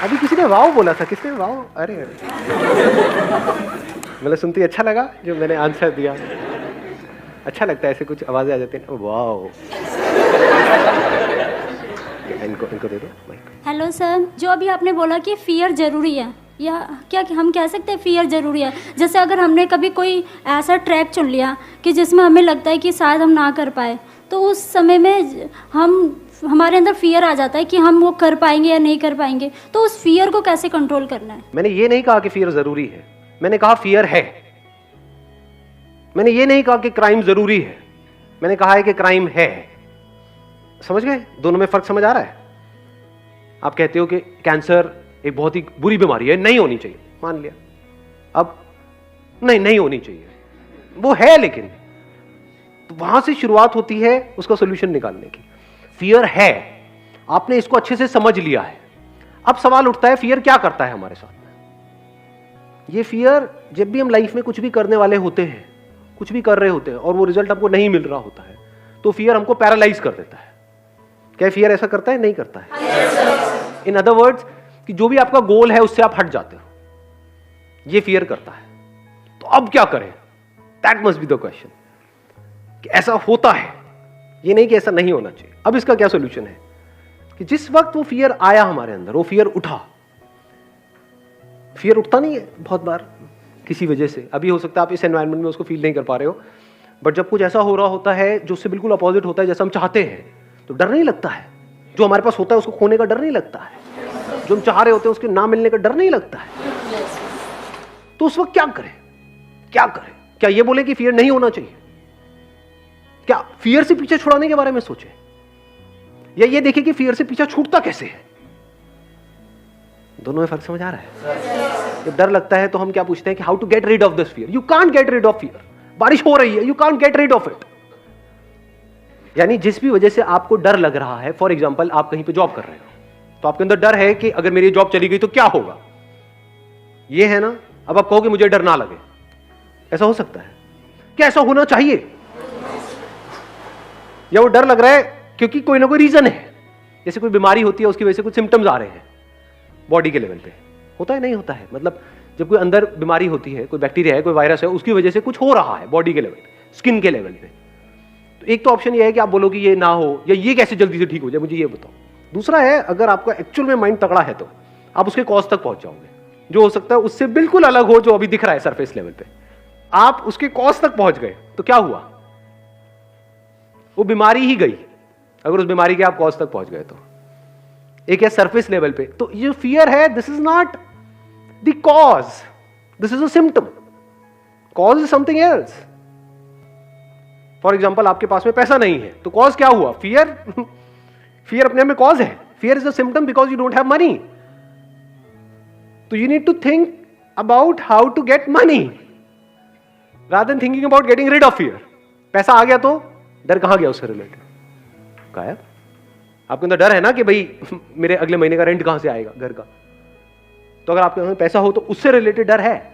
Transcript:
अभी किसी ने वाव बोला था, किसने वाव? अरे मतलब सुनते ही अच्छा लगा जो मैंने आंसर दिया। अच्छा लगता है, ऐसे कुछ आवाजें आ जाती हैं, वाव। इनको दे दो माइक। हेलो सर, जो अभी आपने बोला कि फियर ज़रूरी है, या क्या हम कह सकते हैं फियर ज़रूरी है? जैसे अगर हमने कभी कोई ऐसा ट्रैक चुन लिया कि जिसमें हमें लगता है कि शायद हम ना कर पाए, तो उस समय में हमारे अंदर फियर आ जाता है कि हम वो कर पाएंगे या नहीं कर पाएंगे, तो उस फियर को कैसे कंट्रोल करना है? मैंने ये नहीं कहा कि फियर जरूरी है, मैंने कहा फियर है। मैंने ये नहीं कहा कि क्राइम जरूरी है, मैंने कहा है कि क्राइम है। समझ गए? दोनों में फर्क समझ आ रहा है? आप कहते हो कि कैंसर एक बहुत ही बुरी बीमारी है, नहीं होनी चाहिए, मान लिया। अब नहीं होनी चाहिए, वो है, लेकिन तो वहां से शुरुआत होती है उसका सॉल्यूशन निकालने की। फियर है, आपने इसको अच्छे से समझ लिया है। अब सवाल उठता है फियर क्या करता है हमारे साथ में? ये फियर, जब भी हम लाइफ में कुछ भी करने वाले होते हैं, कुछ भी कर रहे होते हैं और वो रिजल्ट हमको नहीं मिल रहा होता है, तो फियर हमको पैरालाइज कर देता है। क्या फियर ऐसा करता है? नहीं करता है। इन अदर वर्ड्स, कि जो भी आपका गोल है उससे आप हट जाते हो, ये फियर करता है। तो अब क्या करें? That must be the question, कि ऐसा होता है, ये नहीं कि ऐसा नहीं होना चाहिए। अब इसका क्या सॉल्यूशन है? कि जिस वक्त वो फियर आया हमारे अंदर, वो फियर उठा। फियर उठता नहीं है बहुत बार किसी वजह से। अभी हो सकता है आप इस एनवायरनमेंट में उसको फील नहीं कर पा रहे हो, बट जब कुछ ऐसा हो रहा होता है जो उससे बिल्कुल अपोजिट होता है जैसा हम चाहते हैं, तो डर नहीं लगता है। जो हमारे पास होता है उसको खोने का डर नहीं लगता है, जो हम चाह रहे होते हैं उसके ना मिलने का डर नहीं लगता है। तो उस वक्त क्या करें? क्या करें? क्या ये बोले कि फियर नहीं होना चाहिए? क्या फियर से पीछे छुड़ाने के बारे में सोचे, या ये देखें कि फियर से पीछा छूटता कैसे है? दोनों में फर्क समझ आ रहा है? जब डर लगता है तो हम क्या पूछते हैं कि how to get rid of this fear. You can't get rid of fear. बारिश हो रही है, you can't get rid of it. यानी जिस भी वजह से आपको डर लग रहा है, फॉर एग्जाम्पल आप कहीं पे जॉब कर रहे हो, तो आपके अंदर डर है कि अगर मेरी जॉब चली गई तो क्या होगा, ये है ना। अब आप कहोगे मुझे डर ना लगे, ऐसा हो सकता है? क्या ऐसा होना चाहिए? या वो डर लग रहा है क्योंकि कोई ना कोई रीजन है, जैसे कोई बीमारी होती है उसकी वजह से कुछ सिम्टम्स आ रहे हैं बॉडी के लेवल पे, होता है नहीं होता है? मतलब जब कोई अंदर बीमारी होती है, कोई बैक्टीरिया है, कोई वायरस है, उसकी वजह से कुछ हो रहा है बॉडी के लेवल पे, स्किन के लेवल पे, तो एक तो ऑप्शन ये है कि आप बोलो कि ये ना हो, या ये कैसे जल्दी से ठीक हो जाए, मुझे ये बताओ। दूसरा है, अगर आपका एक्चुअल में माइंड तगड़ा है तो आप उसके कॉज तक पहुंच जाओगे, जो हो सकता है उससे बिल्कुल अलग हो जो अभी दिख रहा है सरफेस लेवल पे। आप उसके कॉज तक पहुंच गए तो क्या हुआ? वो बीमारी ही गई, अगर उस बीमारी के आप कॉज तक पहुंच गए तो। एक है सरफेस लेवल पे, तो ये फियर है, this is not the cause, this is a symptom. Cause is something else. For example आपके पास में पैसा नहीं है, तो कॉज क्या हुआ? फियर। फियर अपने आप में कॉज है, fear is a symptom because you don't have money. तो you need to think about how to get money rather than thinking about getting rid of fear. पैसा आ गया तो डर कहां गया उससे रिलेटेड? गायब। आपके अंदर डर है ना कि भाई मेरे अगले महीने का रेंट कहां से आएगा घर का, तो अगर आपके पास पैसा हो तो उससे रिलेटेड डर है।